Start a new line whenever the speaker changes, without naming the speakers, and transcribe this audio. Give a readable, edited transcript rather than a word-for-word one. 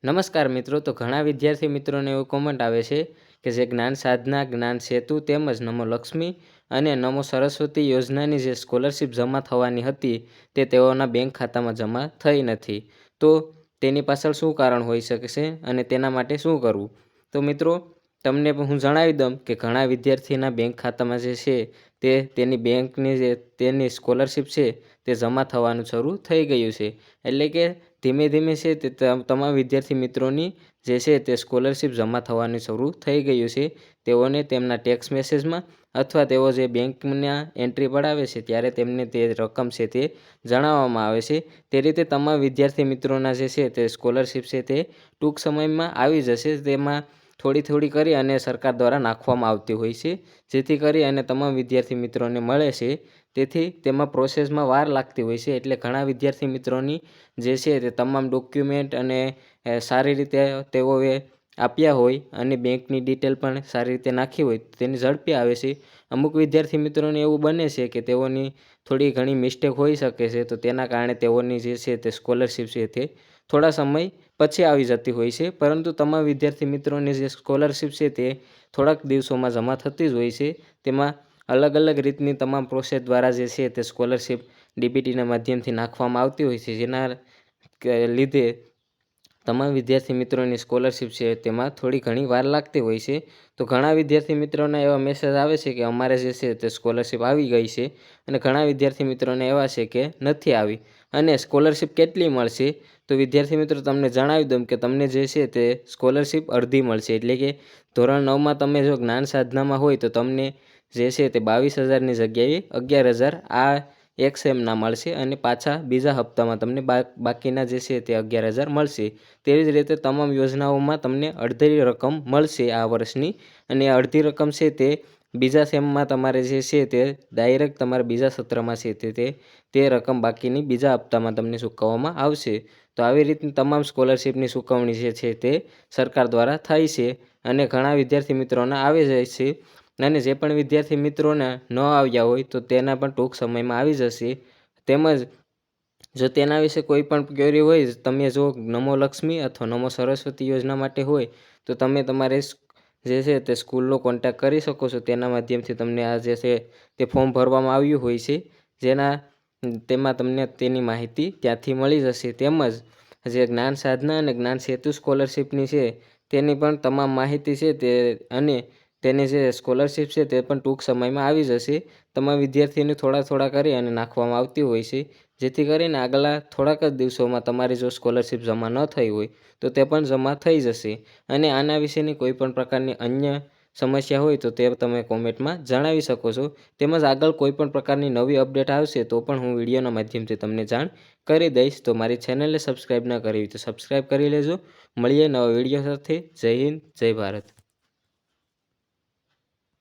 નમસ્કાર મિત્રો, તો ઘણા વિદ્યાર્થી મિત્રોને એવું કોમેન્ટ આવે છે કે જે જ્ઞાન સાધના, જ્ઞાન સેતુ તેમજ નમો લક્ષ્મી અને નમો સરસ્વતી યોજનાની જે સ્કોલરશિપ જમા થવાની હતી તે તેઓના બેંક ખાતામાં જમા થઈ નથી. તો તેની પાછળ શું કારણ હોઈ શકે છે અને તેના માટે શું કરવું? તો મિત્રો, તમને હું જણાવી દઉં કે ઘણા વિદ્યાર્થીના બેંક ખાતામાં જે છે તે તેની બેંકની જે તેની સ્કોલરશિપ છે તે જમા થવાનું શરૂ થઈ ગયું છે. એટલે કે ધીમે ધીમે છે તે તમામ વિદ્યાર્થી મિત્રોની જે છે તે સ્કોલરશિપ જમા થવાનું શરૂ થઈ ગયું છે. તેઓને તેમના ટેક્સ મેસેજમાં અથવા તેઓ જે બેંકના એન્ટ્રી પડાવે છે ત્યારે તેમને તે રકમ છે તે જણાવવામાં આવે છે. તે રીતે તમામ વિદ્યાર્થી મિત્રોના જે છે તે સ્કોલરશિપ છે તે ટૂંક સમયમાં આવી જશે. તેમાં થોડી કરી અને સરકાર દ્વારા નાખવામાં આવતી હોય છે, જેથી કરી અને તમામ વિદ્યાર્થી મિત્રોને મળે છે. તેથી તેમાં પ્રોસેસમાં વાર લાગતી હોય છે. એટલે ઘણા વિદ્યાર્થી મિત્રોની જે છે તે તમામ ડોક્યુમેન્ટ અને સારી રીતે તેઓએ આપ્યા હોય અને બેંકની ડિટેલ પણ સારી રીતે નાખી હોય તેની ઝડપી આવે છે. અમુક વિદ્યાર્થી મિત્રોને એવું બને છે કે તેઓની થોડી ઘણી મિસ્ટેક હોઈ શકે છે, તો તેના કારણે તેઓની જે છે તે સ્કોલરશિપ છે તે થોડા સમય પછી આવી જતી હોય છે. પરંતુ તમામ વિદ્યાર્થી મિત્રોની જે સ્કોલરશિપ છે તે થોડાક દિવસોમાં જમા થતી જ હોય છે. તેમાં અલગ રીતની તમામ પ્રોસેસ દ્વારા જે છે તે સ્કોલરશિપ ડીબીટીના માધ્યમથી નાખવામાં આવતી હોય છે, જેના લીધે તમામ વિદ્યાર્થી મિત્રોની સ્કોલરશિપ છે તેમાં થોડી ઘણી વાર લાગતી હોય છે. તો ઘણા વિદ્યાર્થી મિત્રોના એવા મેસેજ આવે છે કે અમારે જે છે તે સ્કોલરશિપ આવી ગઈ છે, અને ઘણા વિદ્યાર્થી મિત્રોને એવા છે કે નથી આવી. અને સ્કોલરશિપ કેટલી મળશે? તો વિદ્યાર્થી મિત્રો, તમને જણાવી દઉં કે તમને જે છે તે સ્કોલરશિપ અડધી મળશે. એટલે કે ધોરણ 9માં તમે જો જ્ઞાન સાધનામાં હોય તો તમને જે છે તે 22,000ની જગ્યાએ 11,000 આ એક સેમના મળશે, અને પાછા બીજા હપ્તામાં તમને બાકીના જે છે તે 11,000 મળશે. તેવી જ રીતે તમામ યોજનાઓમાં તમને અડધી રકમ મળશે આ વર્ષની, અને અડધી રકમ છે તે બીજા સેમમાં તમારે જે છે તે ડાયરેક્ટ તમારા બીજા સત્રમાં છે તે રકમ બાકીની બીજા હપ્તામાં તમને ચૂકવવામાં આવશે. તો આવી રીતની તમામ સ્કોલરશિપની ચૂકવણી જે છે તે સરકાર દ્વારા થાય છે, અને ઘણા વિદ્યાર્થી મિત્રોના આવી જાય છે. અને જે પણ વિદ્યાર્થી મિત્રોને ન આવ્યા હોય તો તેના પણ ટૂંક સમયમાં આવી જશે. તેમજ જો તેના વિશે કોઈ પણ ક્વેરી હોય, તમે જો નમો લક્ષ્મી અથવા નમો સરસ્વતી યોજના માટે હોય તો તમે તમારે જે છે તે સ્કૂલનો કોન્ટેક્ટ કરી શકો છો. તેના માધ્યમથી તમને આ જે છે તે ફોર્મ ભરવામાં આવ્યું હોય છે, તેમાં તમને તેની માહિતી ત્યાંથી મળી જશે. તેમજ જે જ્ઞાન સાધના અને જ્ઞાન સેતુ સ્કોલરશિપની છે તેની પણ તમામ માહિતી છે તે અને તેની જે સ્કોલરશિપ છે તે પણ ટૂંક સમયમાં આવી જશે. તમામ વિદ્યાર્થીઓને થોડા કરી અને નાખવામાં આવતી હોય છે, જેથી કરીને આગલા થોડાક જ દિવસોમાં તમારી જો સ્કોલરશિપ જમા ન થઈ હોય તો તે પણ જમા થઈ જશે. અને આના વિશેની કોઈ પણ પ્રકારની અન્ય સમસ્યા હોય તો તે તમે કોમેન્ટમાં જણાવી શકો છો. તેમજ આગળ કોઈ પણ પ્રકારની નવી અપડેટ આવશે તો પણ હું વિડીયોના માધ્યમથી તમને જાણ કરી દઈશ. તો મારી ચેનલને સબસ્ક્રાઈબ ન કરી તો સબસ્ક્રાઈબ કરી લેજો. મળીએ નવા વિડીયો સાથે. જય હિન્દ, જય ભારત.